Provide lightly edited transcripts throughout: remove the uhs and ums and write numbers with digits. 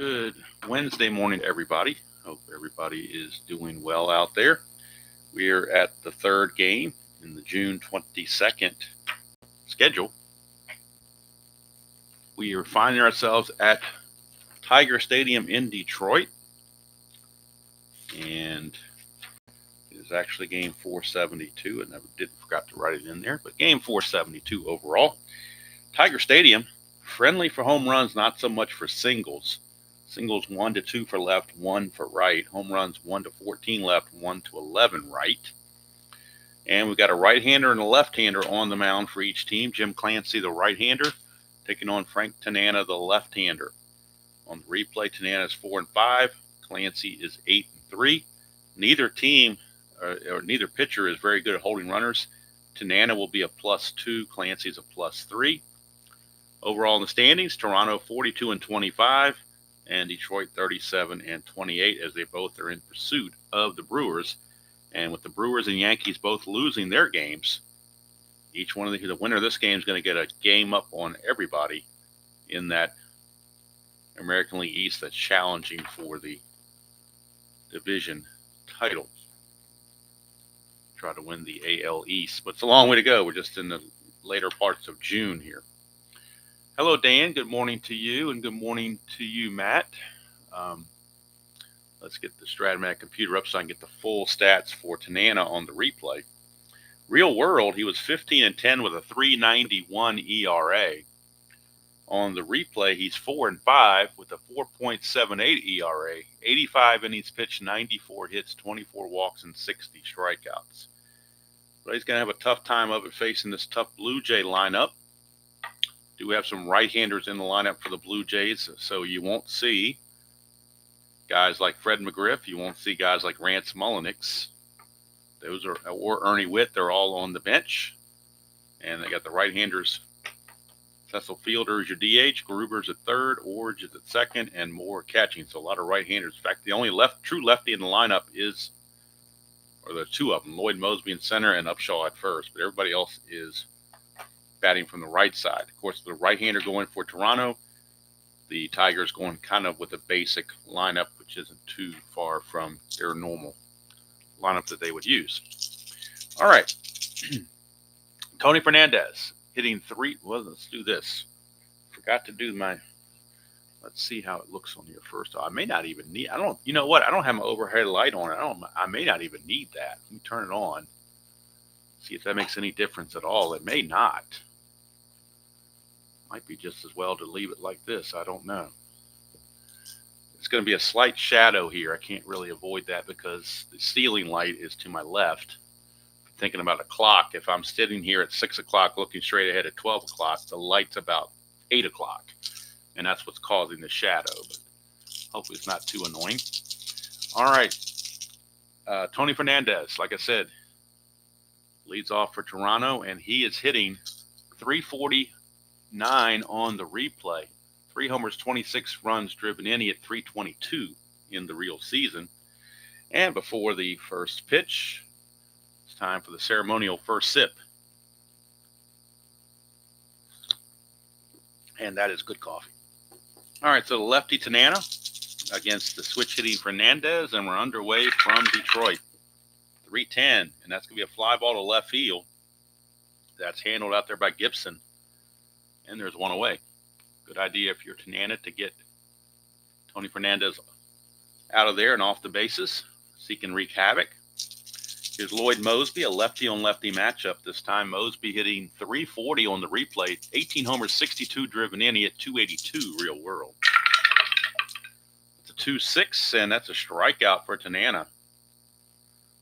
Good Wednesday morning, everybody. Hope everybody is doing well out there. We're at the third game in the June 22nd schedule. We are finding ourselves at Tiger Stadium in Detroit, and it is actually game 472. I forgot to write it in there, but game 472 overall. Tiger Stadium, friendly for home runs, not so much for singles. Singles 1 to 2 for left, 1 for right. Home runs 1 to 14 left, 1 to 11 right. And we've got a right-hander and a left-hander on the mound for each team. Jim Clancy, the right-hander, taking on Frank Tanana, the left-hander. On the replay, Tanana is 4-5. Clancy is 8-3. Neither team or neither pitcher is very good at holding runners. Tanana will be a +2. Clancy is a +3. Overall in the standings, Toronto 42-25. And Detroit 37-28, as they both are in pursuit of the Brewers. And with the Brewers and Yankees both losing their games, each one of the winner of this game is going to get a game up on everybody in that American League East that's challenging for the division title. Try to win the AL East, but it's a long way to go. We're just in the later parts of June here. Hello, Dan. Good morning to you, and good morning to you, Matt. Let's get the Strat-O-Matic computer up so I can get the full stats for Tanana on the replay. Real world, he was 15-10 with a 3.91 ERA. On the replay, he's 4-5 with a 4.78 ERA, 85 innings pitched, 94 hits, 24 walks, and 60 strikeouts. But he's going to have a tough time of it facing this tough Blue Jay lineup. Do have some right-handers in the lineup for the Blue Jays, so you won't see guys like Fred McGriff. You won't see guys like Rance Mulliniks. Those are, or Ernie Witt. They're all on the bench, and they got the right-handers. Cecil Fielder is your DH, Gruber's at third, Orge is at second, and Moore catching. So a lot of right-handers. In fact, the only true lefty in the lineup or the two of them, Lloyd Mosby in center and Upshaw at first, but everybody else is batting from the right side. Of course, the right-hander going for Toronto. The Tigers going kind of with a basic lineup, which isn't too far from their normal lineup that they would use. All right. Tony Fernandez hitting 3. Well, let's do this. Forgot to do let's see how it looks on here first. I may not even need, you know what? I don't have my overhead light on it. I may not even need that. Let me turn it on. See if that makes any difference at all. It may not. Might be just as well to leave it like this. I don't know. It's going to be a slight shadow here. I can't really avoid that because the ceiling light is to my left. Thinking about a clock, if I'm sitting here at 6 o'clock looking straight ahead at 12 o'clock, the light's about 8 o'clock. And that's what's causing the shadow. But hopefully it's not too annoying. All right. Tony Fernandez, like I said, leads off for Toronto, and he is hitting 349 on the replay. 3 homers, 26 runs driven in. He hit 322 in the real season. And before the first pitch, it's time for the ceremonial first sip. And that is good coffee. All right, so the lefty Tanana against the switch hitting Fernandez, and we're underway from Detroit. 3-10, and that's going to be a fly ball to left field. That's handled out there by Gibson. And there's one away. Good idea if you're Tanana to get Tony Fernandez out of there and off the bases so he can wreak havoc. Here's Lloyd Mosby, a lefty-on-lefty matchup this time. Mosby hitting 340 on the replay. 18 homers, 62 driven in. He hit 282 real world. It's a 2-6, and that's a strikeout for Tanana.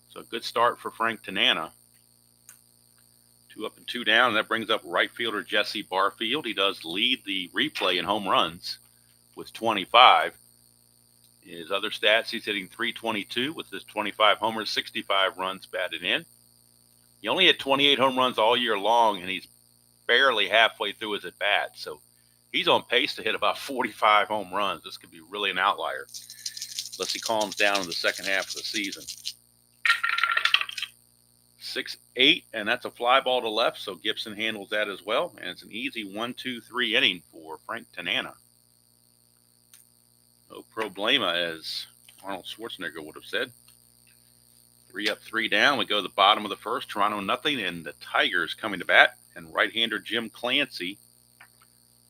So a good start for Frank Tanana. 2 up and 2 down, and that brings up right fielder Jesse Barfield. He does lead the replay in home runs with 25. His other stats, he's hitting 322 with his 25 homers, 65 runs batted in. He only had 28 home runs all year long, and he's barely halfway through his at-bat. So he's on pace to hit about 45 home runs. This could be really an outlier unless he calms down in the second half of the season. 6-8, and that's a fly ball to left, so Gibson handles that as well. And it's an easy 1-2-3 inning for Frank Tanana. No problema, as Arnold Schwarzenegger would have said. 3 up, 3 down. We go to the bottom of the first. Toronto nothing, and the Tigers coming to bat. And right-hander Jim Clancy,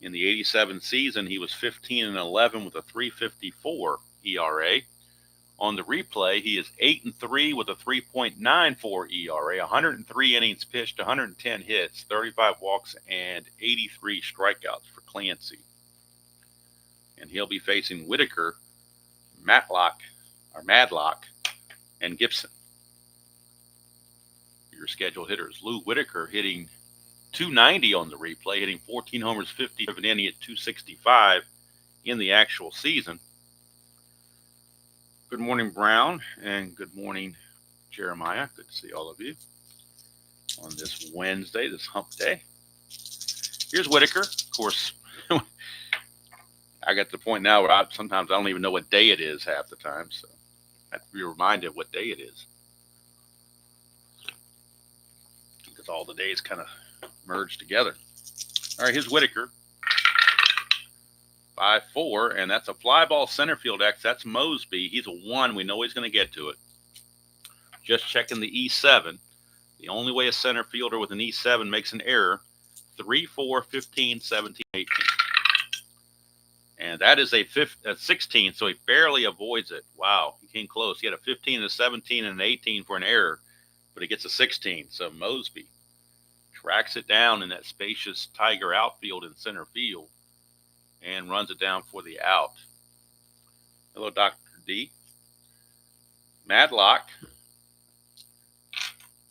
in the '87 season, he was 15-11 with a 3.54 ERA. On the replay, he is 8-3 with a 3.94 ERA. 103 innings pitched, 110 hits, 35 walks, and 83 strikeouts for Clancy. And he'll be facing Whitaker, Madlock, and Gibson. Your scheduled hitters: Lou Whitaker hitting .290 on the replay, hitting 14 homers, 50 driven in, at .265 in the actual season. Good morning, Brown, and good morning, Jeremiah. Good to see all of you on this Wednesday, this hump day. Here's Whitaker. Of course, I got to the point now where sometimes I don't even know what day it is half the time, so I have to be reminded of what day it is, because all the days kind of merge together. All right, here's Whitaker. 5-4, and that's a fly ball center field X. That's Mosby. He's a 1. We know he's going to get to it. Just checking the E7. The only way a center fielder with an E7 makes an error: 3, 4, 15, 17, 18. And that is a 16, so he barely avoids it. Wow, he came close. He had a 15, a 17, and an 18 for an error, but he gets a 16. So Mosby tracks it down in that spacious Tiger outfield in center field and runs it down for the out. Hello, Dr. D. Madlock,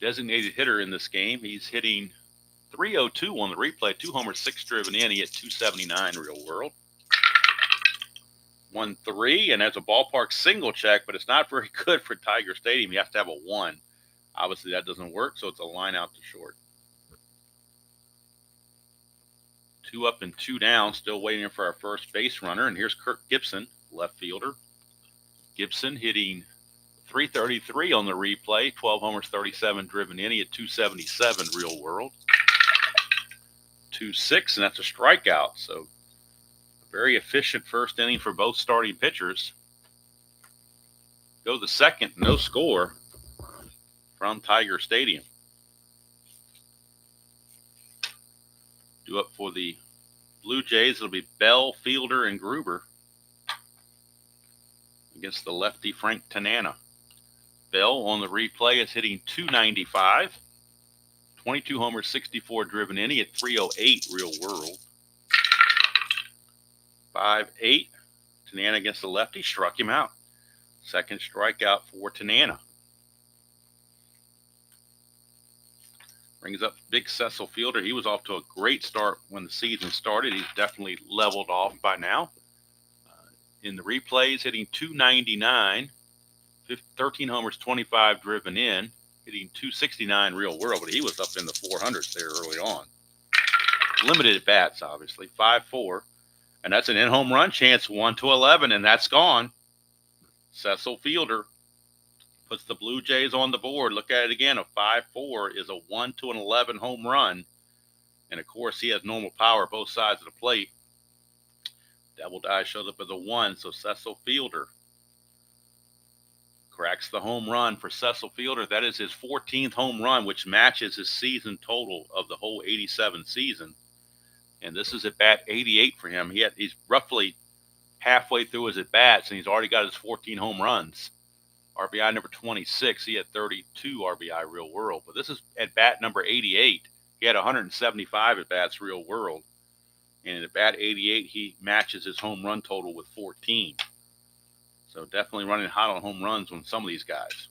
designated hitter in this game. He's hitting .302 on the replay, 2 homers, 6 driven in. He hit .279 real world. 1-3, and that's a ballpark single check, but it's not very good for Tiger Stadium. You have to have a 1. Obviously, that doesn't work, so it's a line out to short. 2 up and 2 down, still waiting for our first base runner. And here's Kirk Gibson, left fielder. Gibson hitting .333 on the replay, 12 homers, 37 driven in. He had .277 real world. 2-6, and that's a strikeout. So a very efficient first inning for both starting pitchers. Go the second, no score from Tiger Stadium. Due up for the Blue Jays, it'll be Bell, Fielder, and Gruber against the lefty Frank Tanana. Bell on the replay is hitting .295, 22 homers, 64 driven in. He had .308 real world. 5-8. Tanana against the lefty, struck him out. Second strikeout for Tanana. Brings up big Cecil Fielder. He was off to a great start when the season started. He's definitely leveled off by now. In the replays, hitting .299, 13 homers, 25 driven in, hitting .269 real world, but he was up in the 400s there early on. Limited at bats, obviously. 5-4, and that's an in-home run chance, 1-11, and that's gone. Cecil Fielder puts the Blue Jays on the board. Look at it again. A 5-4 is a 1-11 home run. And, of course, he has normal power both sides of the plate. Devil Die shows up as a 1, so Cecil Fielder cracks the home run for Cecil Fielder. That is his 14th home run, which matches his season total of the whole '87 season. And this is at bat 88 for him. He's roughly halfway through his at-bats, and he's already got his 14 home runs. RBI number 26, he had 32 RBI real world. But this is at bat number 88. He had 175 at bats real world. And at bat 88, he matches his home run total with 14. So definitely running hot on home runs on some of these guys.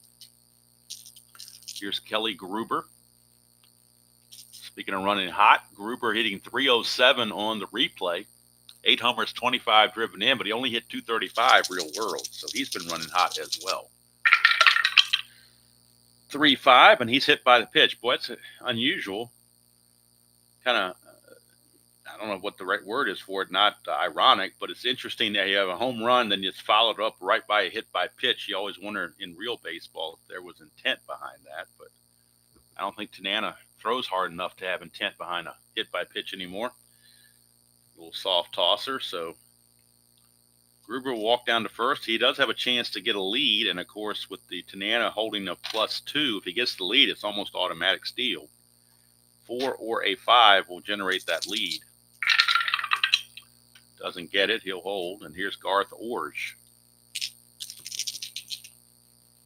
Here's Kelly Gruber. Speaking of running hot, Gruber hitting .307 on the replay. 8 homers, 25 driven in, but he only hit .235 real world. So he's been running hot as well. 3-5, and he's hit by the pitch. Boy, it's unusual. Kind of, I don't know what the right word is for it, not ironic, but it's interesting that you have a home run, then it's followed up right by a hit by pitch. You always wonder in real baseball if there was intent behind that, but I don't think Tanana throws hard enough to have intent behind a hit by pitch anymore. A little soft tosser, so Gruber will walk down to first. He does have a chance to get a lead, and of course, with the Tanana holding a +2, if he gets the lead, it's almost automatic steal. 4 or a 5 will generate that lead. Doesn't get it, he'll hold. And here's Garth Orge.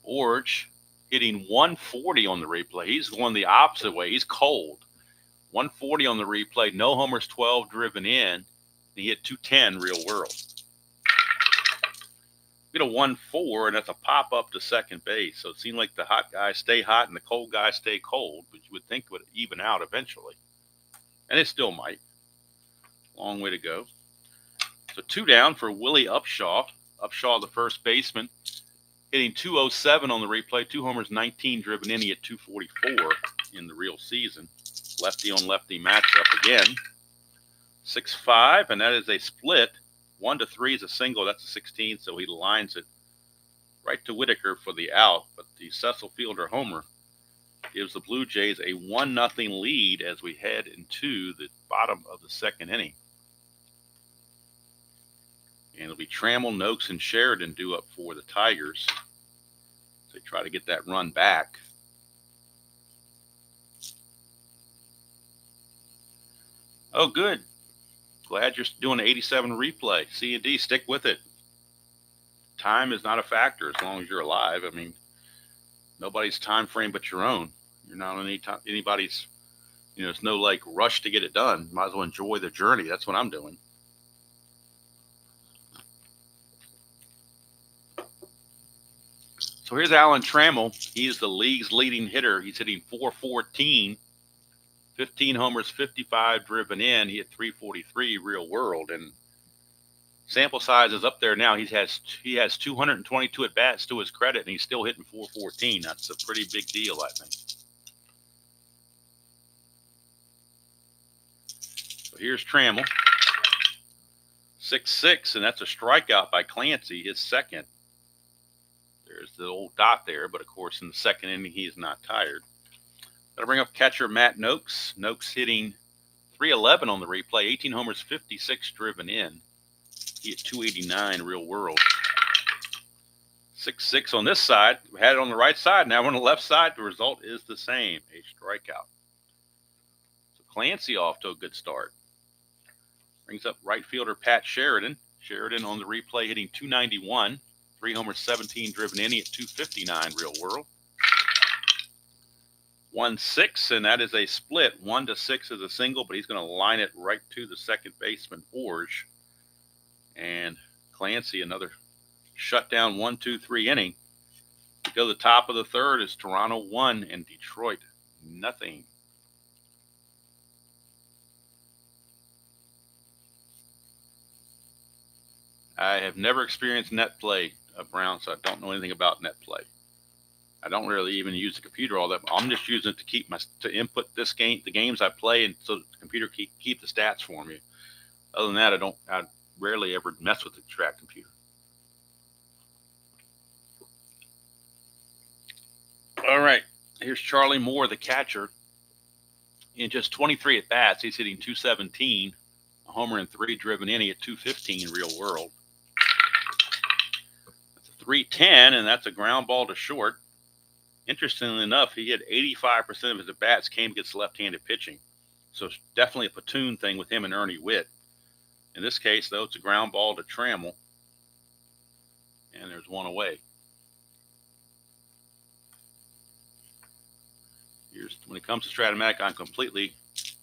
Orge hitting 140 on the replay. He's going the opposite way. He's cold. 140 on the replay. No homers, 12 driven in. He hit 210 real world. Get a 1-4, and that's a pop up to second base. So it seemed like the hot guys stay hot and the cold guys stay cold, but you would think it would even out eventually. And it still might. Long way to go. So 2 down for Willie Upshaw. Upshaw, the first baseman, hitting 207 on the replay. 2 homers, 19 driven in. He hit 244 in the real season. Lefty on lefty matchup again. 6-5, and that is a split. 1-3 is a single. That's a 16, so he lines it right to Whitaker for the out. But the Cecil Fielder homer gives the Blue Jays a 1-0 lead as we head into the bottom of the second inning. And it'll be Trammell, Noakes, and Sheridan due up for the Tigers. They try to get that run back. Oh, good. Glad you're doing an 87 replay. C and D, stick with it. Time is not a factor as long as you're alive. I mean, nobody's time frame but your own. You're not on anybody's, it's no like rush to get it done. Might as well enjoy the journey. That's what I'm doing. So here's Alan Trammell. He is the league's leading hitter. He's hitting .414. 15 homers, 55 driven in. He hit 343 real world, and sample size is up there now. He has 222 at bats to his credit, and he's still hitting .414. That's a pretty big deal, I think. So here's Trammell, 6-6, and that's a strikeout by Clancy, his second. There's the old dot there, but of course in the second inning he is not tired. Got to bring up catcher Matt Noakes. Noakes hitting .311 on the replay. 18 homers, 56 driven in. He hit .289 real world. 6-6 on this side. We had it on the right side. Now on the left side, the result is the same. A strikeout. So Clancy off to a good start. Brings up right fielder Pat Sheridan. Sheridan on the replay hitting .291. 3 homers, 17 driven in. He hit .259 real world. 1-6, and that is a split. 1-6 is a single, but he's going to line it right to the second baseman, Orge. And Clancy, another shutdown 1-2-3 inning. To go to the top of the third is Toronto 1 and Detroit nothing. I have never experienced net play of Brown, so I don't know anything about net play. I don't really even use the computer all that. I'm just using it to input this game, the games I play, and so the computer keep the stats for me. Other than that, I rarely ever mess with the track computer. All right, here's Charlie Moore, the catcher. In just 23 at bats, he's hitting .217, a homer and 3 driven in. He hit .215 real world. That's a .310, and that's a ground ball to short. Interestingly enough, he had 85% of his at-bats came against left-handed pitching. So it's definitely a platoon thing with him and Ernie Witt. In this case, though, it's a ground ball to Trammell. And there's one away. When it comes to Strat-O-Matic, I'm completely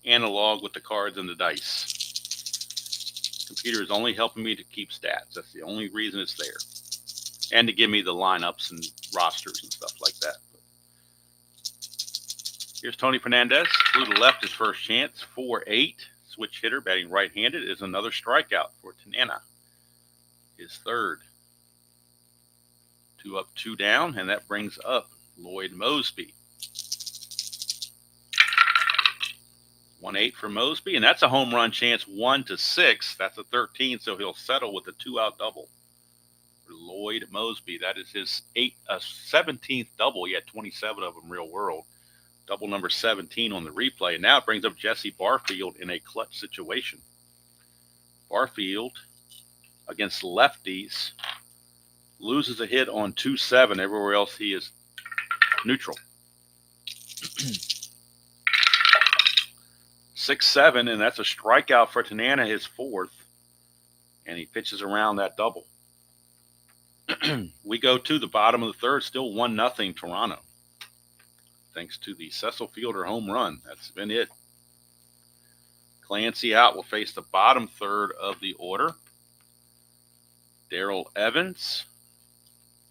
analog with the cards and the dice. Computer is only helping me to keep stats. That's the only reason it's there. And to give me the lineups and rosters and stuff like that. Here's Tony Fernandez. Flew to left his first chance. 4-8. Switch hitter, batting right-handed, is another strikeout for Tanana. His third. 2 up, 2 down, and that brings up Lloyd Mosby. 1-8 for Mosby, and that's a home run chance, 1-6. That's a 13, so he'll settle with a 2-out double. For Lloyd Mosby, that is his 17th double. He had 27 of them real world. Double number 17 on the replay. And now it brings up Jesse Barfield in a clutch situation. Barfield against lefties. Loses a hit on 2-7. Everywhere else he is neutral. 6-7, and that's a strikeout for Tanana, his fourth. And he pitches around that double. We go to the bottom of the third, still 1-0 Toronto. Thanks to the Cecil Fielder home run. That's been it. Clancy out will face the bottom third of the order. Darrell Evans,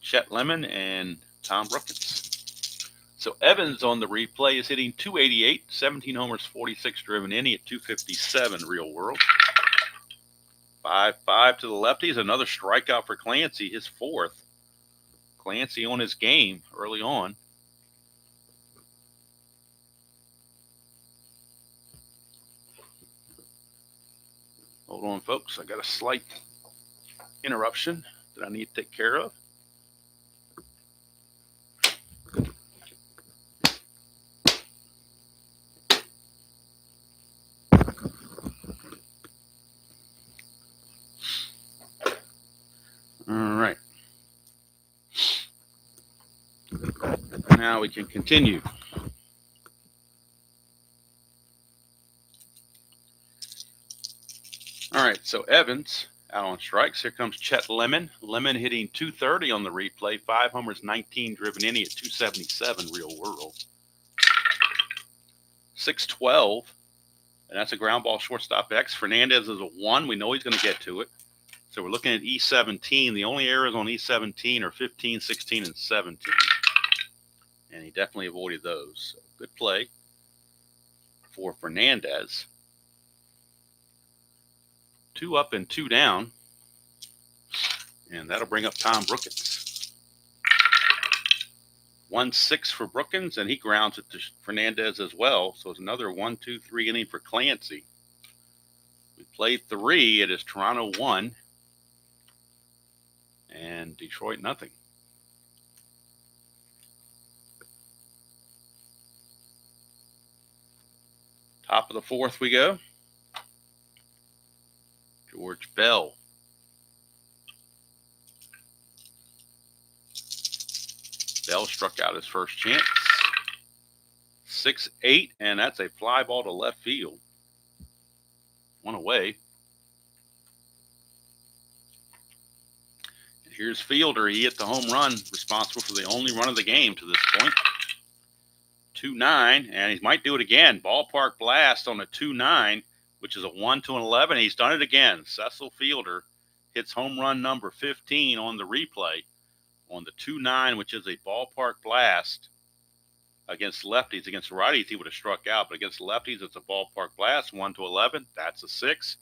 Chet Lemon, and Tom Brookins. So Evans on the replay is hitting .288, 17 homers, 46 driven in, at .257 real world. 5-5 to the lefties. Another strikeout for Clancy, his fourth. Clancy on his game early on. Hold on, folks. I got a slight interruption that I need to take care of. All right. Now we can continue. All right, so Evans out on strikes. Here comes Chet Lemon. Lemon hitting .230 on the replay. 5 homers, 19 driven in, at .277 real world. 6-12, and that's a ground ball shortstop X. Fernandez is a 1. We know he's going to get to it. So we're looking at E17. The only errors on E17 are 15, 16, and 17. And he definitely avoided those. So good play for Fernandez. 2 up and 2 down. And that'll bring up Tom Brookins. 1-6 for Brookins, and he grounds it to Fernandez as well. So it's another 1-2-3 inning for Clancy. We played 3. It is Toronto 1 and Detroit nothing. Top of the fourth we go. George Bell. Bell struck out his first chance. 6-8, and that's a fly ball to left field. 1 away. And here's Fielder. He hit the home run, responsible for the only run of the game to this point. 2-9, and he might do it again. Ballpark blast on a 2-9, which is a 1-11. He's done it again. Cecil Fielder hits home run number 15 on the replay on the 2-9, which is a ballpark blast against lefties. Against righties, he would have struck out, but against lefties, it's a ballpark blast. 1-11. That's a 6.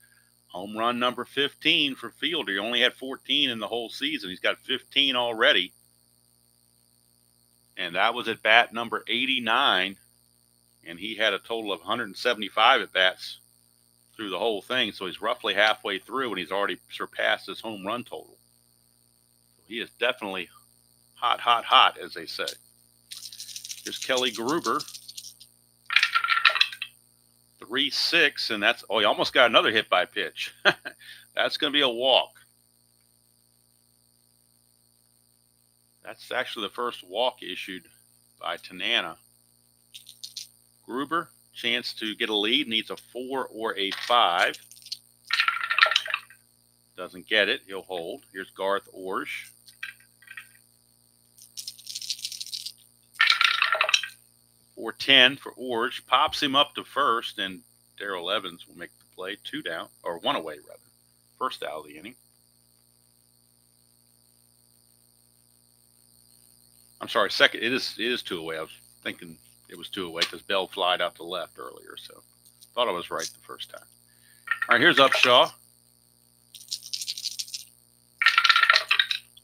Home run number 15 for Fielder. He only had 14 in the whole season. He's got 15 already. And that was at bat number 89. And he had a total of 175 at bats through the whole thing. So he's roughly halfway through, and he's already surpassed his home run total. So he is definitely hot, hot, hot, as they say. Here's Kelly Gruber. 3-6, and that's, oh, he almost got another hit by pitch. That's going to be a walk. That's actually the first walk issued by Tanana. Gruber, chance to get a lead, needs a 4 or a 5. Doesn't get it, he'll hold. Here's Garth Orge. For 10 for Orge, pops him up to first, and Darrell Evans will make the play. 2 down, or 1 away rather. First out of the inning. I'm sorry, second. It is 2 away. I was thinking it was 2 away because Bell flied out to left earlier, so thought I was right the first time. All right, here's Upshaw.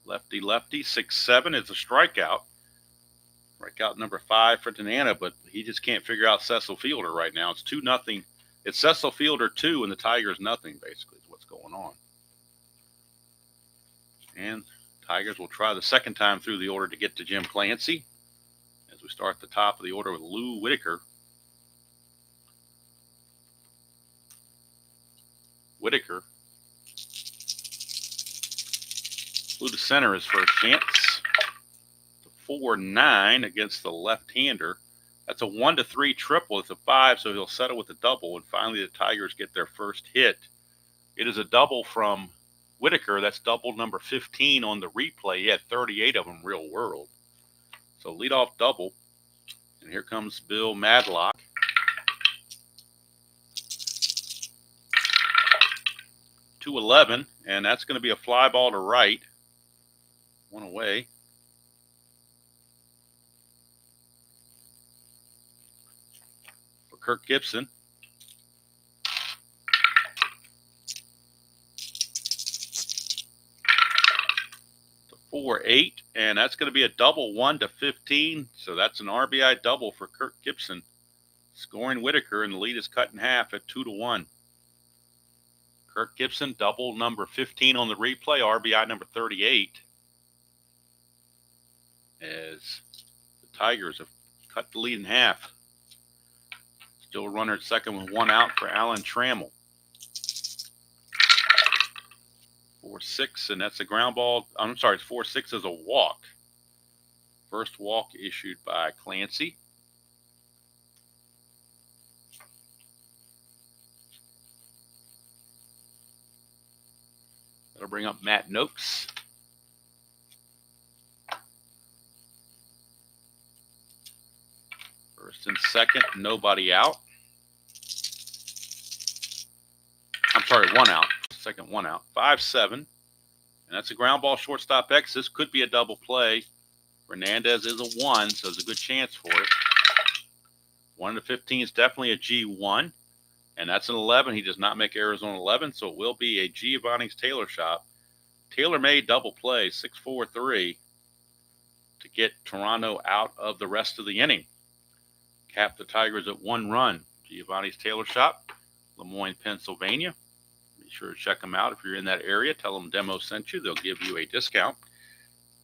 Lefty, 6-7. It's a strikeout. Strikeout number 5 for Tanana, but he just can't figure out Cecil Fielder right now. It's 2-0. It's Cecil Fielder 2 and the Tigers nothing, basically, is what's going on. And Tigers will try the second time through the order to get to Jim Clancy as we start at the top of the order with Lou Whitaker. Flew to center his first chance. 4-9 against the left-hander. That's a 1-3 triple. It's a 5, so he'll settle with a double. And finally, the Tigers get their first hit. It is a double from Whitaker. That's double number 15 on the replay. He had 38 of them real world. So leadoff double. And here comes Bill Madlock. .211, and that's going to be a fly ball to right. One away. For Kirk Gibson. 4-8, and that's going to be a double 1-15. So that's an RBI double for Kirk Gibson, scoring Whitaker, and the lead is cut in half at 2-1. Kirk Gibson, double number 15 on the replay, RBI number 38. As the Tigers have cut the lead in half. Still a runner at second with one out for Alan Trammell. 4-6, and that's a ground ball. I'm sorry, it's 4-6 is a walk. First walk issued by Clancy. That'll bring up Matt Noakes. First and second, nobody out. I'm sorry, one out. Second, one out. 5-7. And that's a ground ball shortstop X. This could be a double play. Fernandez is a 1, so there's a good chance for it. 1-15 is definitely a G1. And that's an 11. He does not make errors on 11, so it will be a Giovanni's Tailor Shop. Tailor-made double play, 6-4-3, to get Toronto out of the rest of the inning. Cap the Tigers at 1 run. Giovanni's Tailor Shop, Lemoyne, Pennsylvania. Be sure to check them out if you're in that area. Tell them Demo sent you. They'll give you a discount.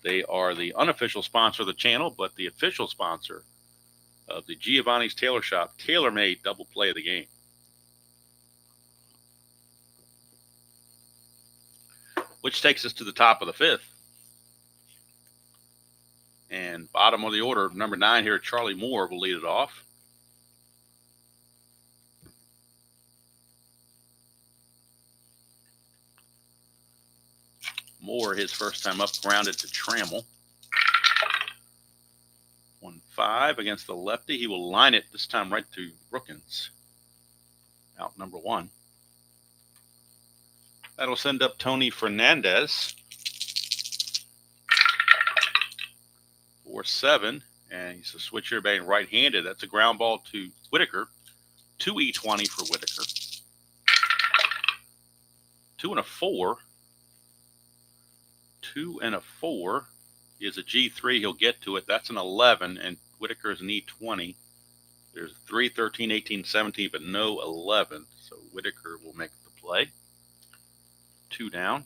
They are the unofficial sponsor of the channel, but the official sponsor of the Giovanni's Tailor Shop, tailor-made double play of the game. Which takes us to the top of the 5th. And bottom of the order, number 9 here, Charlie Moore will lead it off. Moore, his first time up, grounded to Trammell. 1-5 against the lefty. He will line it this time right to Brookins. Out number 1. That'll send up Tony Fernandez. 4-7, and he's a switcher batting right-handed. That's a ground ball to Whitaker. 2E20 for Whitaker. 2-4. 2-4 is a G3. He'll get to it. That's an 11, and Whitaker is an E20. There's 3, 13, 18, 17, but no 11. So Whitaker will make the play. 2 down.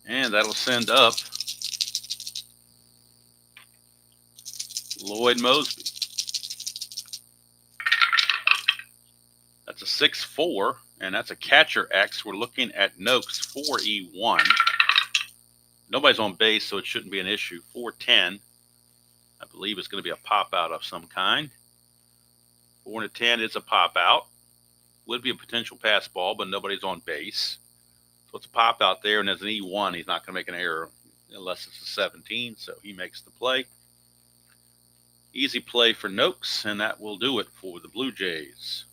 And that'll send up Lloyd Mosby. That's a 6-4, and that's a catcher X. We're looking at Noakes, 4E1. Nobody's on base, so it shouldn't be an issue. 4-10. I believe it's going to be a pop out of some kind. 4-10 is a pop out. Would be a potential pass ball, but nobody's on base. So it's a pop out there, and as an E1, he's not going to make an error unless it's a 17, so he makes the play. Easy play for Noakes, and that will do it for the Blue Jays.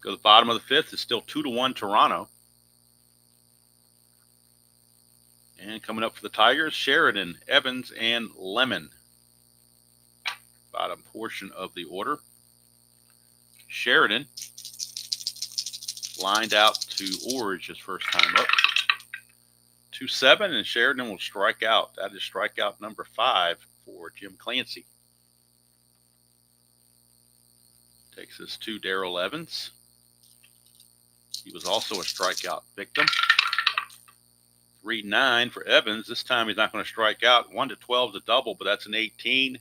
Go to the bottom of the 5th. It's still 2-1 Toronto. And coming up for the Tigers, Sheridan, Evans, and Lemon. Bottom portion of the order. Sheridan lined out to Orridge his first time up. 2-7, and Sheridan will strike out. That is strikeout number 5 for Jim Clancy. Takes us to Darrell Evans. He was also a strikeout victim. 3-9 for Evans. This time he's not going to strike out. 1-12 is a double, but that's an 18.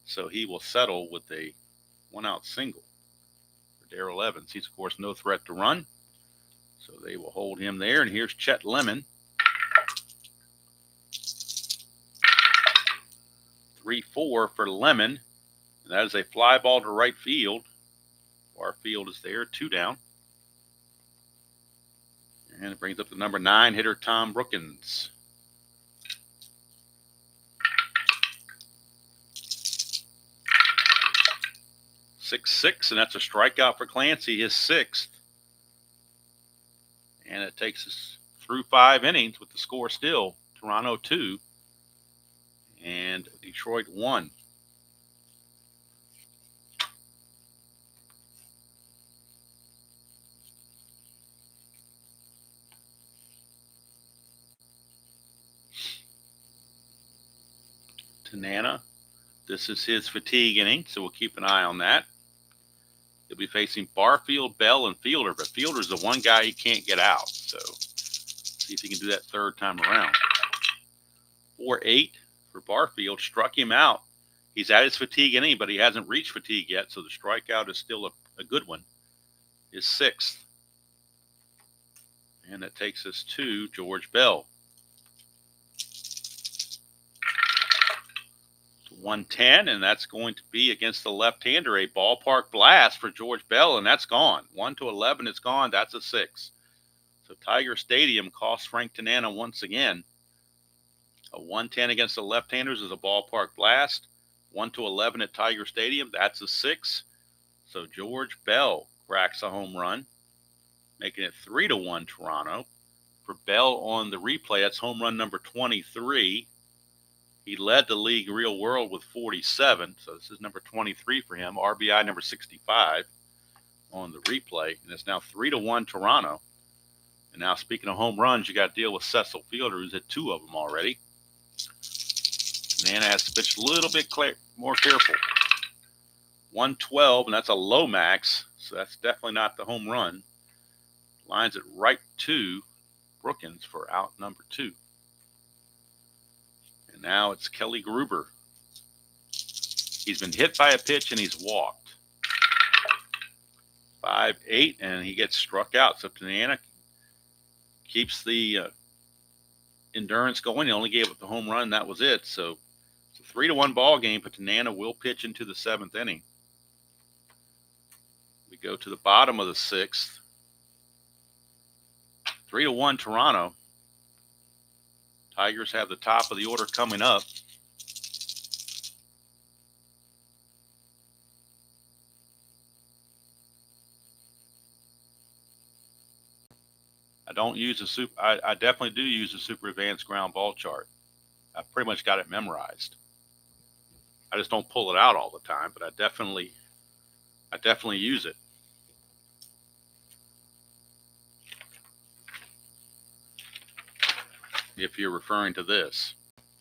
So he will settle with a 1-out single. for Darrell Evans. He's, of course, no threat to run, so they will hold him there. And here's Chet Lemon. 3-4 for Lemon, and that is a fly ball to right field. Barfield is there, 2 down. And it brings up the number 9 hitter, Tom Brookins. Six, and that's a strikeout for Clancy, his 6th. And it takes us through 5 innings with the score still Toronto 2 and Detroit 1. Tanana, this is his fatigue inning, so we'll keep an eye on that. He'll be facing Barfield, Bell, and Fielder, but Fielder's the one guy he can't get out, so see if he can do that 3rd time around. 4-8 for Barfield, struck him out. He's at his fatigue inning, but he hasn't reached fatigue yet, so the strikeout is still a good one. His 6th. And that takes us to George Bell. 110, and that's going to be against the left-hander, a ballpark blast for George Bell, and that's gone. 1-11, it's gone. That's a 6. So Tiger Stadium costs Frank Tanana once again. A 110 against the left-handers is a ballpark blast. 1-11 at Tiger Stadium, that's a 6. So George Bell cracks a home run, making it 3-1 Toronto. For Bell on the replay, that's home run number 23. He led the league real world with 47, so this is number 23 for him. RBI number 65 on the replay, and it's now 3-1 Toronto. And now, speaking of home runs, you got to deal with Cecil Fielder, who's hit 2 of them already. Nana has to pitch a little bit more careful. 112, and that's a low max, so that's definitely not the home run. Lines it right to Brookins for out number 2. And now it's Kelly Gruber. He's been hit by a pitch and he's walked. 5-8, and he gets struck out. So Tanana keeps the endurance going. He only gave up the home run, and that was it. So it's a 3-1 ball game, but Tanana will pitch into the 7th inning. We go to the bottom of the 6th. 3-1 Toronto. Tigers have the top of the order coming up. I don't use a super. I definitely do use a super advanced ground ball chart. I've pretty much got it memorized. I just don't pull it out all the time, but I definitely use it. If you're referring to this,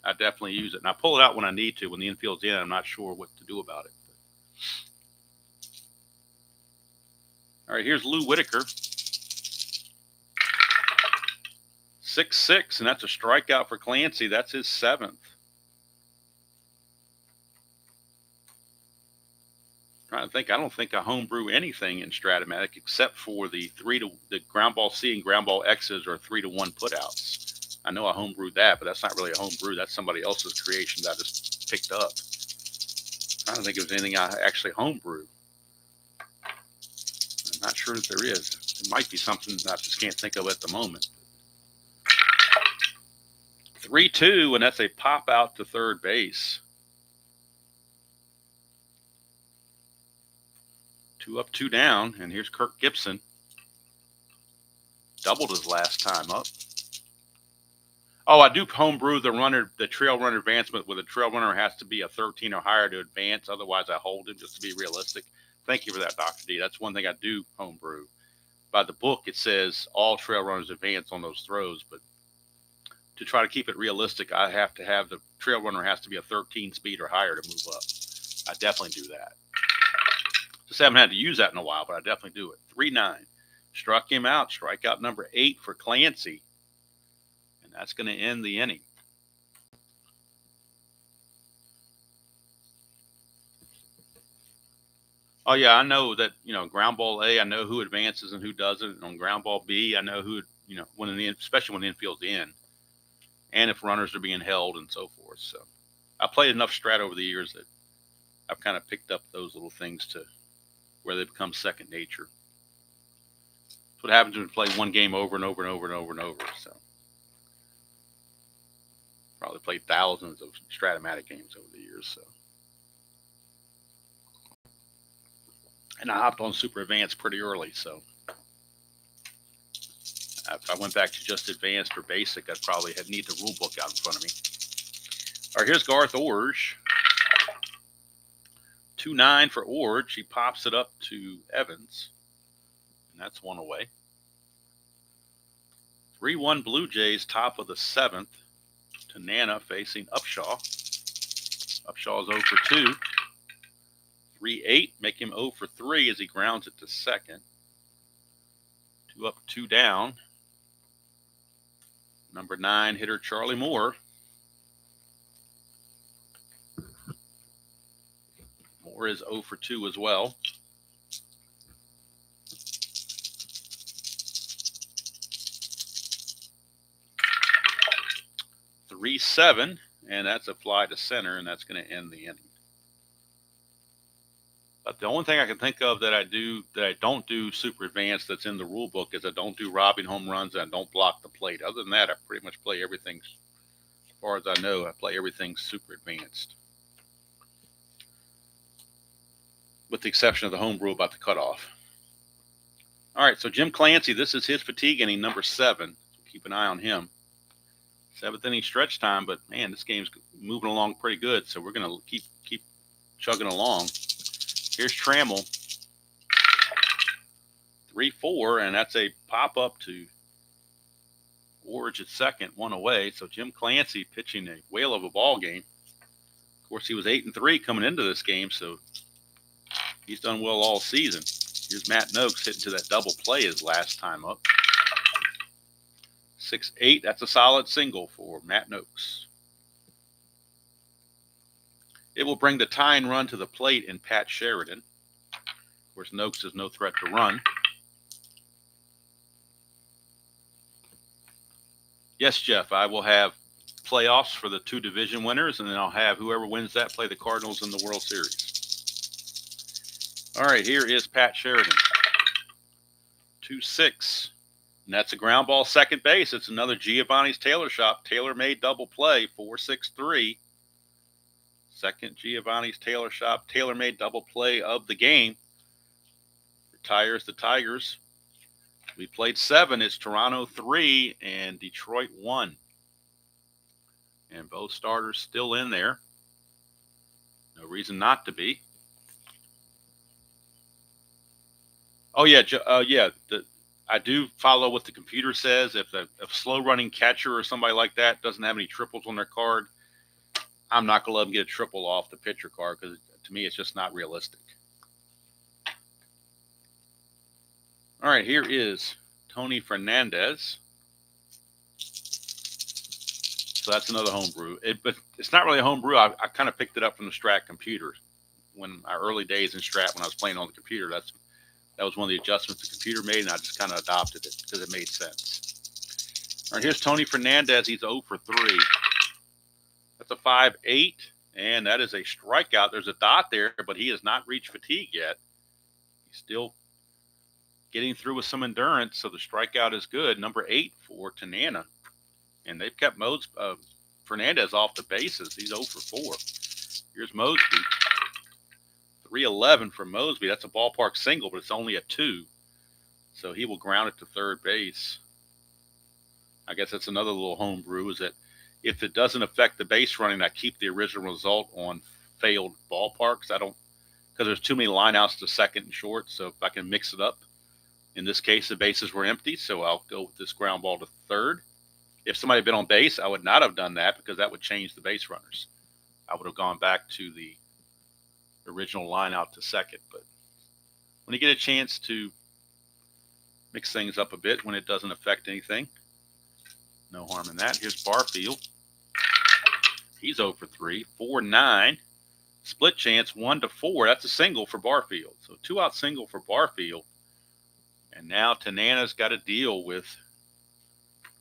I definitely use it. And I pull it out when I need to. When the infield's in, I'm not sure what to do about it. All right, here's Lou Whitaker. 6-6, and that's a strikeout for Clancy. That's his 7th. Trying to think, I don't think I homebrew anything in Strat-O-Matic except for the ground ball C and ground ball X's or 3-1 putouts. I know I homebrewed that, but that's not really a homebrew. That's somebody else's creation that I just picked up. I'm trying to think if there's anything I actually homebrewed. I'm not sure that there is. It might be something that I just can't think of at the moment. 3-2, and that's a pop out to third base. 2 up, 2 down, and here's Kirk Gibson. Doubled his last time up. Oh, I do homebrew the trail runner advancement where the trail runner has to be a 13 or higher to advance. Otherwise, I hold him just to be realistic. Thank you for that, Dr. D. That's one thing I do homebrew. By the book, it says all trail runners advance on those throws, but to try to keep it realistic, I have to have the trail runner has to be a 13 speed or higher to move up. I definitely do that. Just haven't had to use that in a while, but I definitely do it. 3-9. Struck him out. Strikeout number 8 for Clancy. And that's going to end the inning. Oh yeah, I know that, ground ball A, I know who advances and who doesn't. And on ground ball B, I know who, when especially when the infield's in, and if runners are being held and so forth. So I played enough Strat over the years that I've kind of picked up those little things to where they become second nature. That's what happens when you play one game over and over and over and over and over. So probably played thousands of Strat-O-Matic games over the years. So, and I hopped on Super Advanced pretty early. So if I went back to just Advanced or Basic, I'd probably need the rule book out in front of me. All right, here's Garth Orge. 2-9 for Orge. He pops it up to Evans, and that's one away. 3-1 Blue Jays, top of the seventh. Tanana facing Upshaw. Upshaw's 0 for 2. 3-8, make him 0 for 3 as he grounds it to second. 2 up, 2 down. Number 9 hitter Charlie Moore. Moore is 0 for 2 as well. Three 7, and that's a fly to center, and that's going to end the inning. But the only thing I can think of that I don't do super advanced that's in the rule book is I don't do robbing home runs and I don't block the plate. Other than that, I pretty much play everything, as far as I know, I play everything super advanced. With the exception of the home rule about the cutoff. All right, so Jim Clancy, this is his fatigue inning, number 7. So keep an eye on him. 7th inning stretch time, but man, this game's moving along pretty good, so we're going to keep chugging along. Here's Trammell. 3-4, and that's a pop-up to Orge at second, 1 away. So Jim Clancy pitching a whale of a ball game. Of course, he was 8-3 coming into this game, so he's done well all season. Here's Matt Noakes hitting to that double play his last time up. 6-8, that's a solid single for Matt Noakes. It will bring the tying run to the plate in Pat Sheridan. Of course, Noakes is no threat to run. Yes, Jeff, I will have playoffs for the 2 division winners, and then I'll have whoever wins that play the Cardinals in the World Series. All right, here is Pat Sheridan. 2-6. And that's a ground ball second base. It's another Giovanni's Tailor Shop tailor-made double play, 4-6-3. Second Giovanni's Tailor Shop tailor-made double play of the game. Retires the Tigers. We played 7. It's Toronto 3 and Detroit 1. And both starters still in there. No reason not to be. Oh, yeah. I do follow what the computer says. If a slow-running catcher or somebody like that doesn't have any triples on their card, I'm not going to let them get a triple off the pitcher card because, to me, it's just not realistic. All right, here is Tony Fernandez. So that's another homebrew. But it's not really a homebrew. I kind of picked it up from the Strat computer. When our early days in Strat, when I was playing on the computer, that was one of the adjustments the computer made, and I just kind of adopted it because it made sense. All right, here's Tony Fernandez. He's 0 for 3. That's a 5-8, and that is a strikeout. There's a dot there, but he has not reached fatigue yet. He's still getting through with some endurance, so the strikeout is good. Number 8 for Tanana. And they've kept Fernandez off the bases. He's 0 for 4. Here's Mosby. 3-11 for Mosby. That's a ballpark single, but it's only a 2. So he will ground it to third base. I guess that's another little homebrew, is that if it doesn't affect the base running, I keep the original result on failed ballparks. I don't, because there's too many lineouts to second and short. So if I can mix it up, in this case, the bases were empty. So I'll go with this ground ball to third. If somebody had been on base, I would not have done that because that would change the base runners. I would have gone back to the original line out to second. But when you get a chance to mix things up a bit when it doesn't affect anything, no harm in that. Here's Barfield. He's 0 for 3. 4-9. Split chance 1-4. That's a single for Barfield. So 2-out single for Barfield. And now Tanana's got to deal with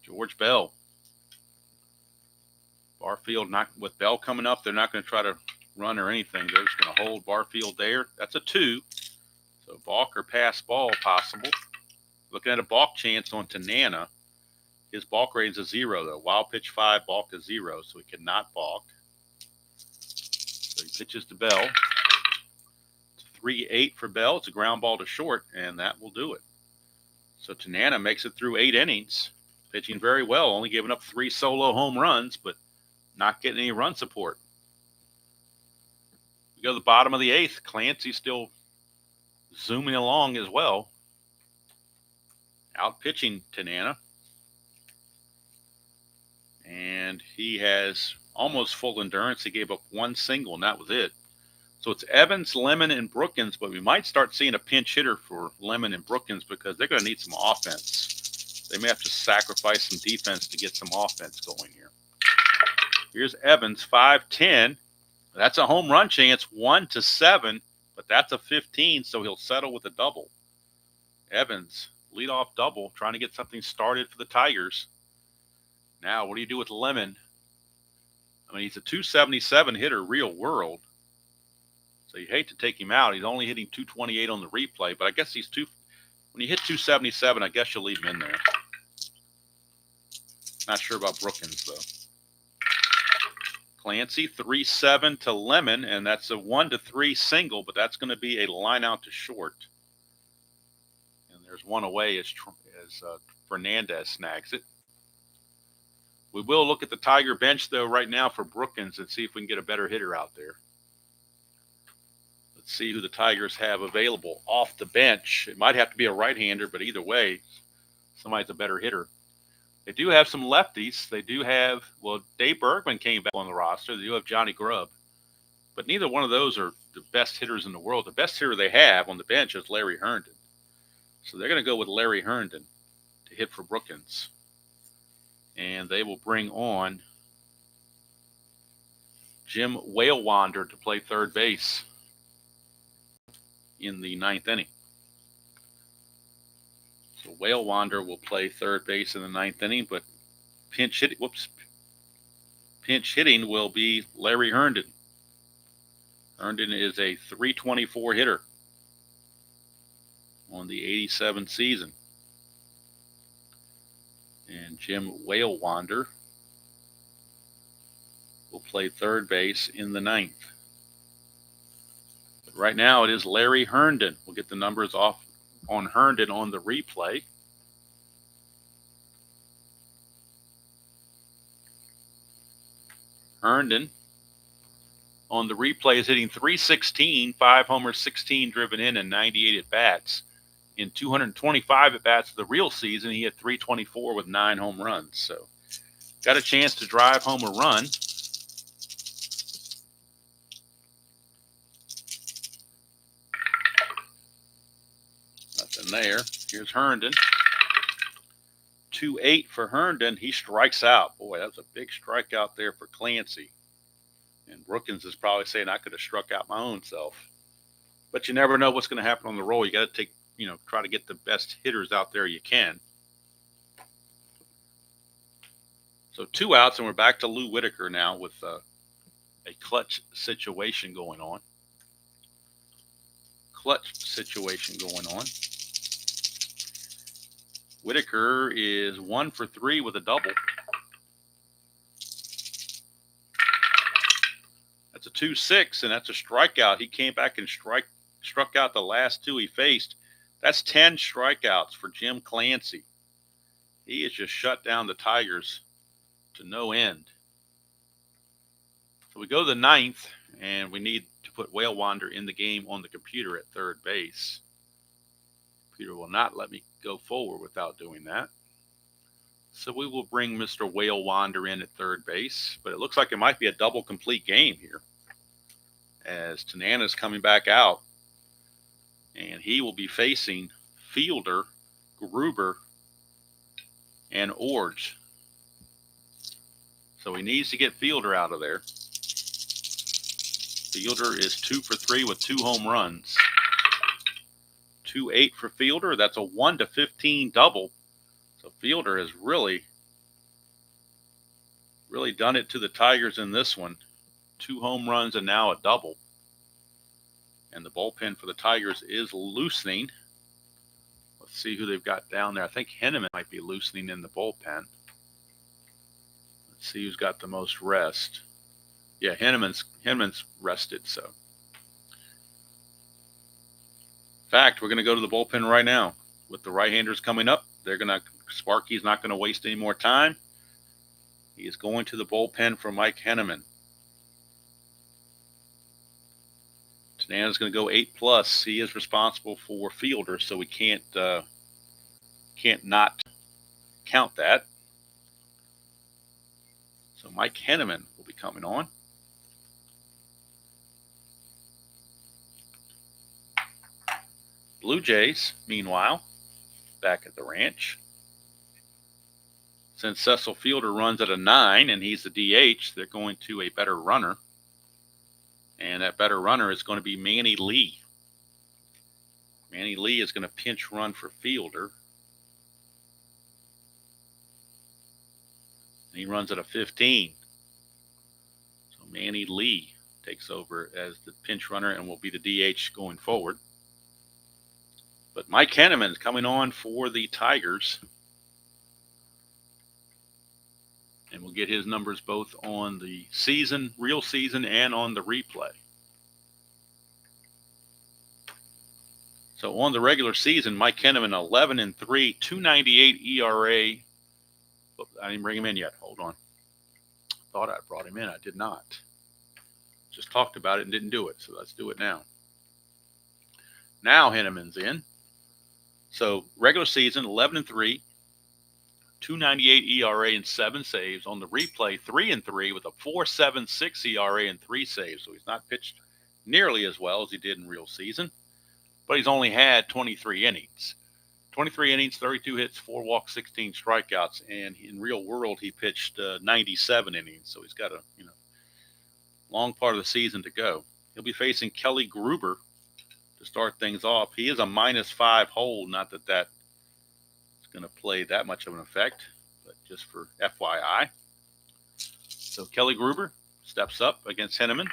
George Bell. Barfield, not with Bell coming up, they're not going to try to run or anything. They're just going to hold Barfield there. That's a 2. So balk or pass ball possible. Looking at a balk chance on Tanana. His balk rating's a 0, though. Wild pitch 5, balk is 0, so he cannot balk. So he pitches to Bell. It's a 3-8 for Bell. It's a ground ball to short, and that will do it. So Tanana makes it through 8 innings, pitching very well, only giving up 3 solo home runs, but not getting any run support. We go to the bottom of the 8th. Clancy still zooming along as well. Out pitching Tanana. And he has almost full endurance. He gave up 1 single, and that was it. So it's Evans, Lemon, and Brookins, but we might start seeing a pinch hitter for Lemon and Brookins because they're going to need some offense. They may have to sacrifice some defense to get some offense going here. Here's Evans, 5-10. That's a home run chance, 1-7, but that's a 15, so he'll settle with a double. Evans, leadoff double, trying to get something started for the Tigers. Now, what do you do with Lemon? I mean, he's a 277 hitter, real world. So you hate to take him out. He's only hitting 228 on the replay, but I guess he's when you hit 277, I guess you'll leave him in there. Not sure about Brookins, though. Clancy, 3-7 to Lemon, and that's a 1-3 single, but that's going to be a line out to short. And there's one away as Fernandez snags it. We will look at the Tiger bench, though, right now for Brookins and see if we can get a better hitter out there. Let's see who the Tigers have available off the bench. It might have to be a right-hander, but either way, somebody's a better hitter. They do have some lefties. They do have, well, Dave Bergman came back on the roster. They do have Johnny Grubb. But neither one of those are the best hitters in the world. The best hitter they have on the bench is Larry Herndon. So they're going to go with Larry Herndon to hit for Brookins. And they will bring on Jim Whalewander to play third base in the 9th inning. So Whalewander will play third base in the 9th inning, but pinch hitting will be Larry Herndon. Herndon is a 324 hitter on the 87 season. And Jim Whalewander will play third base in the 9th. But right now it is Larry Herndon. We'll get the numbers off on Herndon on the replay. Herndon on the replay is hitting .316, 5 homers, 16 driven in, and 98 at-bats. In 225 at-bats of the real season, he had .324 with 9 home runs. So got a chance to drive home a run. Nothing there. Here's Herndon. 2-8 for Herndon. He strikes out. Boy, that was a big strikeout there for Clancy. And Brookins is probably saying, I could have struck out my own self. But you never know what's going to happen on the roll. You got to try to get the best hitters out there you can. So 2 outs, and we're back to Lou Whitaker now with a clutch situation going on. Whitaker is 1 for 3 with a double. That's a 2-6, and that's a strikeout. He came back and struck out the last 2 he faced. That's 10 strikeouts for Jim Clancy. He has just shut down the Tigers to no end. So we go to the 9th, and we need to put Whalewander in the game on the computer at third base. The computer will not let me go forward without doing that. So we will bring Mr. Whalewander in at third base, but it looks like it might be a double complete game here as Tanana's coming back out. And he will be facing Fielder, Gruber, and Orge. So he needs to get Fielder out of there. Fielder is 2 for 3 with 2 home runs. 2-8 for Fielder. That's a 1-15 double. So Fielder has really done it to the Tigers in this one. 2 home runs and now a double. And the bullpen for the Tigers is loosening. Let's see who they've got down there. I think Henneman might be loosening in the bullpen. Let's see who's got the most rest. Yeah, Henneman's rested, so. In fact, we're going to go to the bullpen right now. With the right-handers coming up, Sparky's not going to waste any more time. He is going to the bullpen for Mike Henneman. Tanana's going to go 8+. He is responsible for Fielder, so we can't not count that. So Mike Henneman will be coming on. Blue Jays, meanwhile, back at the ranch. Since Cecil Fielder runs at a 9 and he's the DH, they're going to a better runner. And that better runner is going to be Manny Lee. Manny Lee is going to pinch run for Fielder. And he runs at a 15. So Manny Lee takes over as the pinch runner and will be the DH going forward. But Mike Henneman is coming on for the Tigers. And we'll get his numbers both on the season, real season, and on the replay. So on the regular season, Mike Henneman, 11-3, 2.98 ERA. Oops, I didn't bring him in yet. Hold on. Thought I brought him in. I did not. Just talked about it and didn't do it. So let's do it now. Now Henneman's in. So regular season, 11-3. 2.98 ERA and 7 saves. On the replay, 3-3 with a 4.76 ERA and 3 saves. So he's not pitched nearly as well as he did in real season, but he's only had 23 innings. 23 innings, 32 hits, 4 walks, 16 strikeouts, and in real world he pitched 97 innings. So he's got a long part of the season to go. He'll be facing Kelly Gruber to start things off. He is a -5 hold. Not that that going to play that much of an effect, but just for FYI. So Kelly Gruber steps up against Henneman.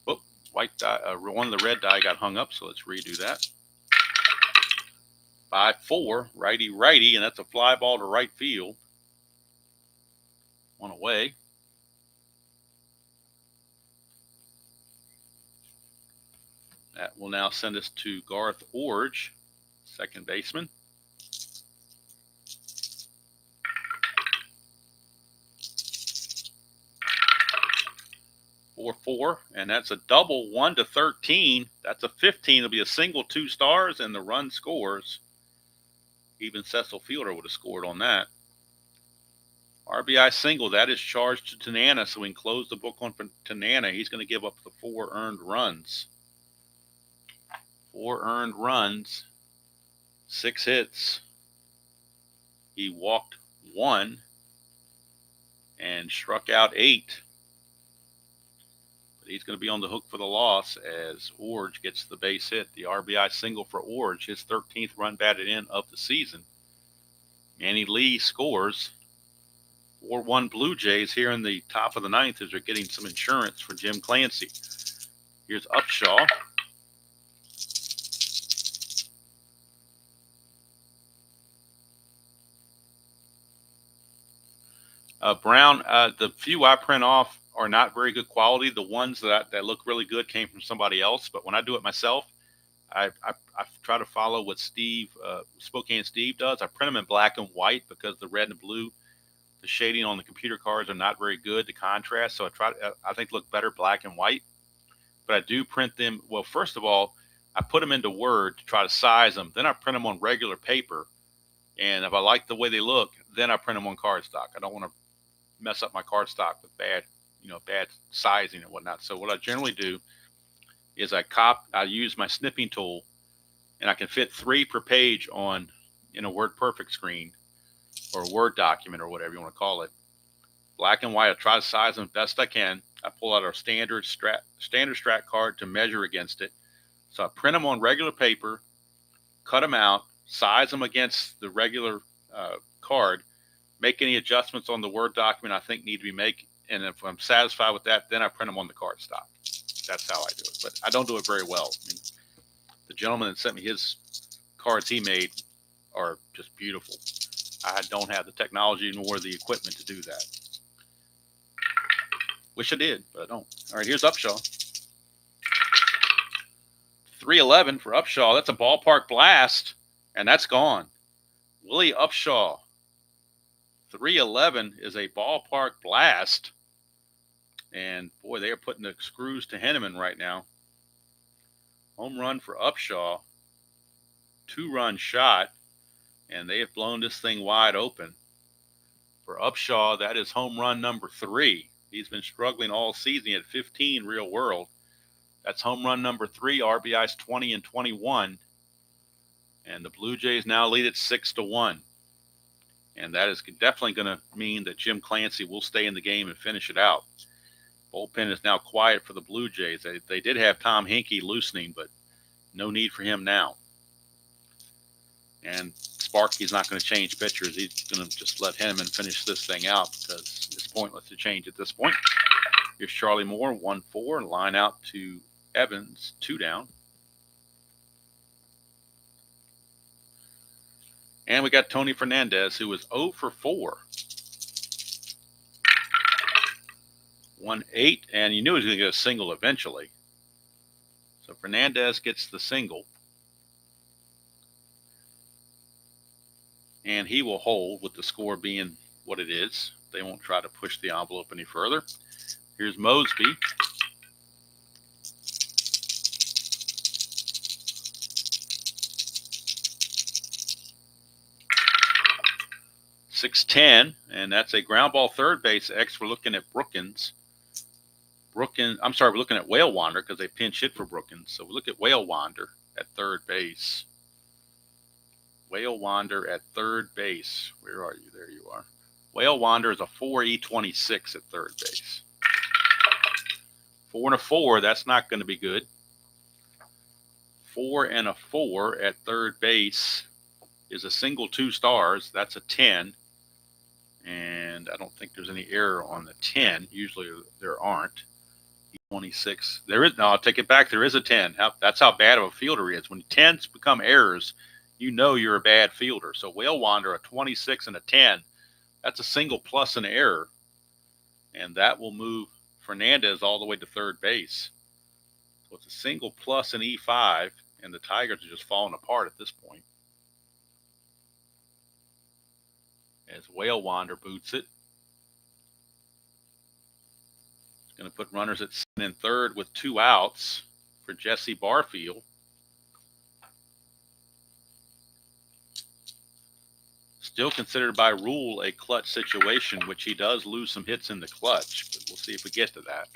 Oh, white die, one of the red die got hung up, so let's redo that. 5-4, righty, and that's a fly ball to right field. One away. That will now send us to Garth Orge, second baseman. 4-4, and that's a double, 1-13. That's a 15. It'll be a single, 2 stars, and the run scores. Even Cecil Fielder would have scored on that. RBI single, that is charged to Tanana, so we can close the book on Tanana. He's going to give up the 4 earned runs. 4 earned runs, 6 hits. He walked 1 and struck out 8. But he's going to be on the hook for the loss as Orge gets the base hit. The RBI single for Orge, his 13th run batted in of the season. Manny Lee scores. 4-1 Blue Jays here in the top of the 9th as they're getting some insurance for Jim Clancy. Here's Upshaw. Brown, the few I print off are not very good quality. The ones that look really good came from somebody else. But when I do it myself, I try to follow what Spokane Steve does. I print them in black and white because the red and blue, the shading on the computer cards are not very good, the contrast. So I think look better black and white. But I do print them. Well, first of all, I put them into Word to try to size them. Then I print them on regular paper. And if I like the way they look, then I print them on cardstock. I don't want to mess up my cardstock with bad sizing and whatnot. So what I generally do is I use my snipping tool, and I can fit 3 per page in a WordPerfect screen or a Word document or whatever you want to call it. Black and white. I try to size them best I can. I pull out our standard strat card to measure against it. So I print them on regular paper, cut them out, size them against the regular card, make any adjustments on the Word document I think need to be made, and if I'm satisfied with that, then I print them on the cardstock. That's how I do it, but I don't do it very well. I mean, the gentleman that sent me his cards he made are just beautiful. I don't have the technology nor the equipment to do that. Wish I did, but I don't. All right, here's Upshaw. 311 for Upshaw. That's a ballpark blast, and that's gone. Willie Upshaw. 311 is a ballpark blast. And boy, they are putting the screws to Henneman right now. Home run for Upshaw. 2-run shot. And they have blown this thing wide open. For Upshaw, that is home run number 3. He's been struggling all season. He had 15 real world. That's home run number 3. RBIs 20 and 21. And the Blue Jays now lead it 6-1. And that is definitely going to mean that Jim Clancy will stay in the game and finish it out. Bullpen is now quiet for the Blue Jays. They did have Tom Hinkie loosening, but no need for him now. And Sparky's not going to change pitchers. He's going to just let Henneman finish this thing out because it's pointless to change at this point. Here's Charlie Moore, 1-4, line out to Evans, 2 down. And we got Tony Fernandez, who was 0 for 4. 1-8, and you knew he was going to get a single eventually. So Fernandez gets the single. And he will hold with the score being what it is. They won't try to push the envelope any further. Here's Mosby. .610, and that's a ground ball third base X. We're looking at Brookins. We're looking at Whale Wander because they pinch hit for Brookins. So we look at Whale Wander at third base. Whale Wander at third base. Where are you? There you are. Whale Wander is a 4.26 at third base. 4 and a 4, that's not going to be good. 4 and a 4 at third base is a single 2 stars. That's a 10. And I don't think there's any error on the 10. Usually there aren't. 26. There is, no, I'll take it back. There is a 10. That's how bad of a fielder he is. When 10s become errors, you know you're a bad fielder. So Whale Wander, a 26 and a 10. That's a single plus an error. And that will move Fernandez all the way to third base. So it's a single plus an E5, and the Tigers are just falling apart at this point. As Whale Wander boots it. It's going to put runners at second and third with 2 outs for Jesse Barfield. Still considered by rule a clutch situation, which he does lose some hits in the clutch, but we'll see if we get to that.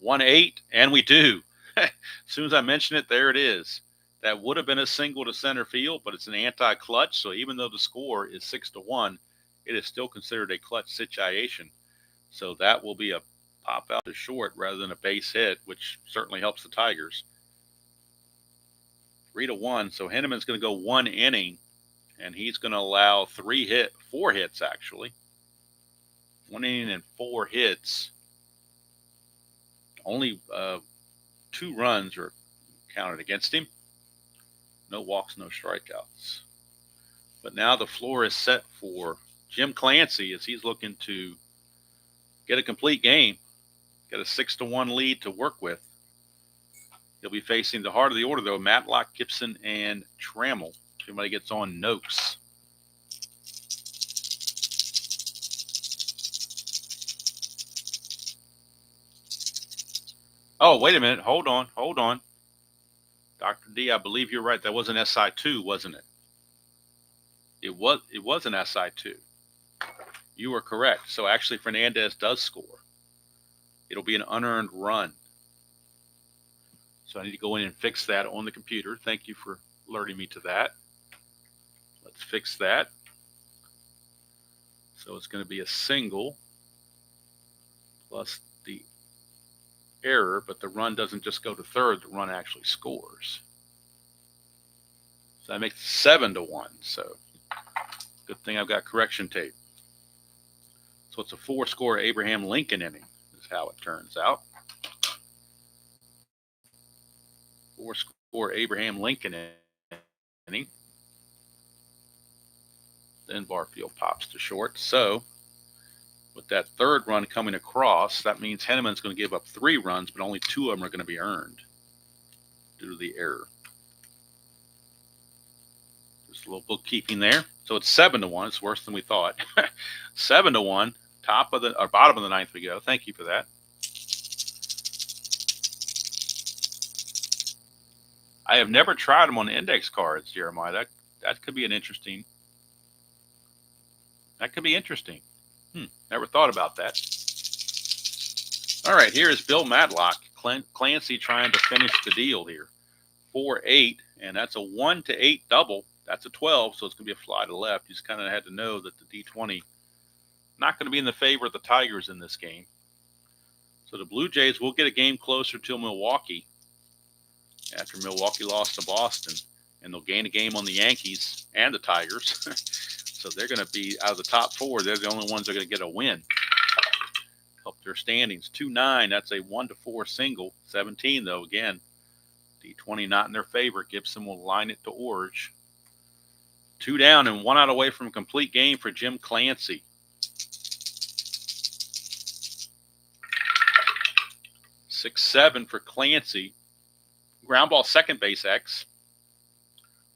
1-8, and we do. As soon as I mention it, there it is. That would have been a single to center field, but it's an anti-clutch, so even though the score is 6-1, it is still considered a clutch situation. So that will be a pop out to short rather than a base hit, which certainly helps the Tigers. 3-1, so Henneman's going to go 1 inning. And he's going to allow 4 hits, actually. 1 inning and 4 hits. Only 2 runs are counted against him. No walks, no strikeouts. But now the floor is set for Jim Clancy as he's looking to get a complete game, get a 6-1 lead to work with. He'll be facing the heart of the order, though, Matlock, Gibson, and Trammell. Everybody gets on Noakes. Oh, wait a minute. Hold on. Dr. D, I believe you're right. That was an SI2, wasn't it? It was an SI2. You were correct. So actually Fernandez does score. It'll be an unearned run. So I need to go in and fix that on the computer. Thank you for alerting me to that. Let's fix that. So it's going to be a single plus the error, but the run doesn't just go to third, the run actually scores. So that makes it 7-1. So good thing I've got correction tape. So it's a 4-score Abraham Lincoln inning, is how it turns out. 4-score Abraham Lincoln inning. Then Barfield pops to short. So with that third run coming across, that means Henneman's going to give up 3 runs, but only 2 of them are going to be earned due to the error. Just a little bookkeeping there. So it's 7-1. It's worse than we thought. 7-1. Top of the or bottom of the ninth we go. Thank you for that. I have never tried them on index cards, Jeremiah. That could be an interesting. That could be interesting. Never thought about that. All right, here is Bill Matlock. Clancy trying to finish the deal here. 4-8, and that's a 1-8 double. That's a 12, so it's going to be a fly to left. You just kind of had to know that the D20 not going to be in the favor of the Tigers in this game. So the Blue Jays will get a game closer to Milwaukee after Milwaukee lost to Boston, and they'll gain a game on the Yankees and the Tigers. So they're going to be out of the top 4. They're the only ones that are going to get a win. Help their standings. 2-9, that's a 1-4 single. 17, though, again, D20 not in their favor. Gibson will line it to Orge. 2 down and 1 out away from a complete game for Jim Clancy. 6-7 for Clancy. Ground ball second base X.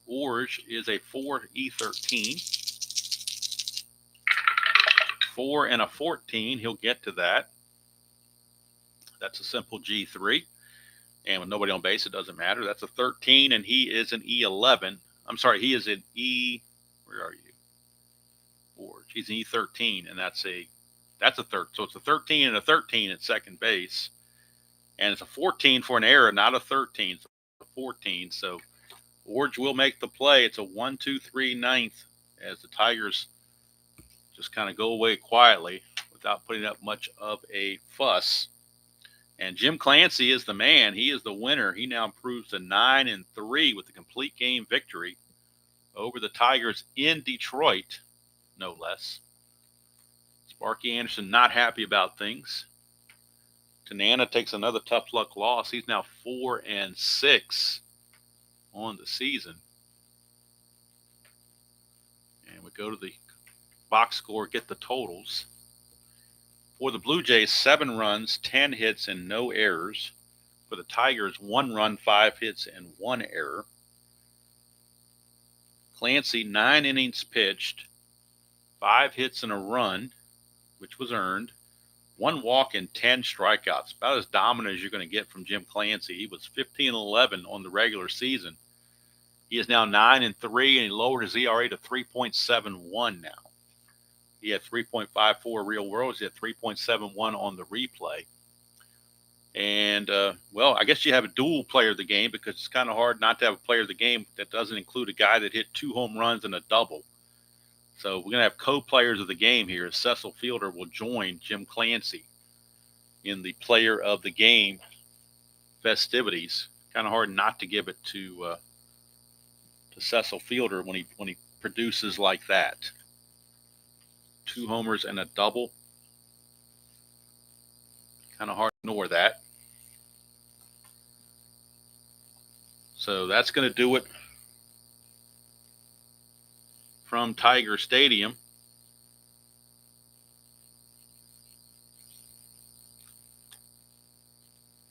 Orge is a 4E13. 4 and a 14. He'll get to that. That's a simple G3. And with nobody on base, it doesn't matter. That's a 13, and he is an E11. I'm sorry, he is an E. Where are you? Orge. He's an E13, and that's a third. So it's a 13 and a 13 at second base. And it's a 14 for an error, not a 13. It's a 14. So Orge will make the play. It's a 1-2-3 ninth as the Tigers just kind of go away quietly without putting up much of a fuss. And Jim Clancy is the man. He is the winner. He now improves to 9-3 with a complete game victory over the Tigers in Detroit, no less. Sparky Anderson not happy about things. Tanana takes another tough luck loss. He's now 4-6 on the season. And we go to the box score, get the totals. For the Blue Jays, 7 runs, 10 hits, and no errors. For the Tigers, 1 run, 5 hits, and 1 error. Clancy, 9 innings pitched, 5 hits and a run, which was earned. 1 walk and 10 strikeouts. About as dominant as you're going to get from Jim Clancy. He was 15-11 on the regular season. He is now 9-3, and he lowered his ERA to 3.71 now. He had 3.54 real worlds. He had 3.71 on the replay. And, well, I guess you have a dual player of the game because it's kind of hard not to have a player of the game that doesn't include a guy that hit 2 home runs and a double. So we're going to have co-players of the game here. Cecil Fielder will join Jim Clancy in the player of the game festivities. Kind of hard not to give it to Cecil Fielder when he produces like that. 2 homers and a double. Kind of hard to ignore that. So that's going to do it from Tiger Stadium.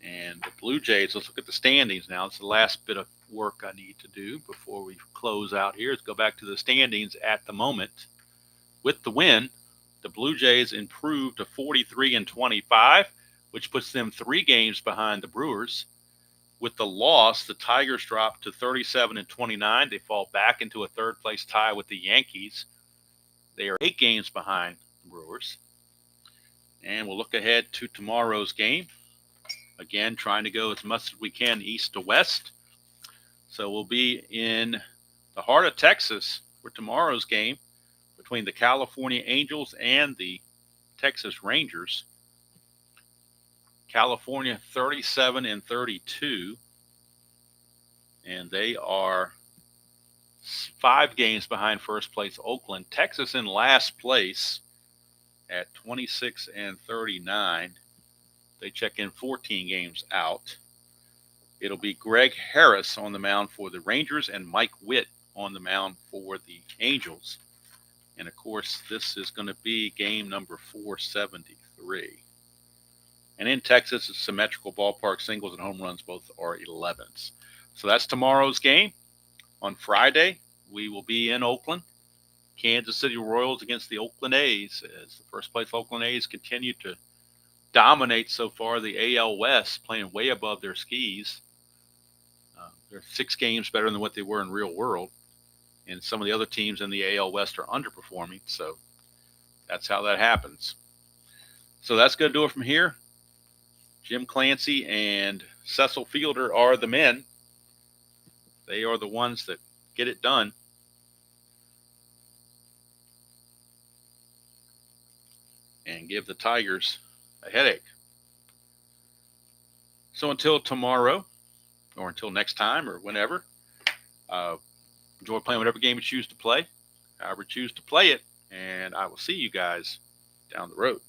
And the Blue Jays, let's look at the standings now. It's the last bit of work I need to do before we close out here. Let's go back to the standings at the moment. With the win, the Blue Jays improved to 43-25, which puts them 3 games behind the Brewers. With the loss, the Tigers drop to 37-29. They fall back into a third-place tie with the Yankees. They are 8 games behind the Brewers. And we'll look ahead to tomorrow's game. Again, trying to go as much as we can east to west. So we'll be in the heart of Texas for tomorrow's game with between the California Angels and the Texas Rangers. California 37-32, and they are 5 games behind first place Oakland. Texas in last place at 26-39. They check in 14 games out. It'll be Greg Harris on the mound for the Rangers and Mike Witt on the mound for the Angels. And, of course, this is going to be game number 473. And in Texas, it's symmetrical ballpark. Singles and home runs both are 11s. So that's tomorrow's game. On Friday, we will be in Oakland. Kansas City Royals against the Oakland A's, as the first place Oakland A's continue to dominate so far the AL West, playing way above their skis. They're 6 games better than what they were in real world. And some of the other teams in the AL West are underperforming. So that's how that happens. So that's going to do it from here. Jim Clancy and Cecil Fielder are the men. They are the ones that get it done. And give the Tigers a headache. So until tomorrow, or until next time, or whenever, enjoy playing whatever game you choose to play, however you choose to play it, and I will see you guys down the road.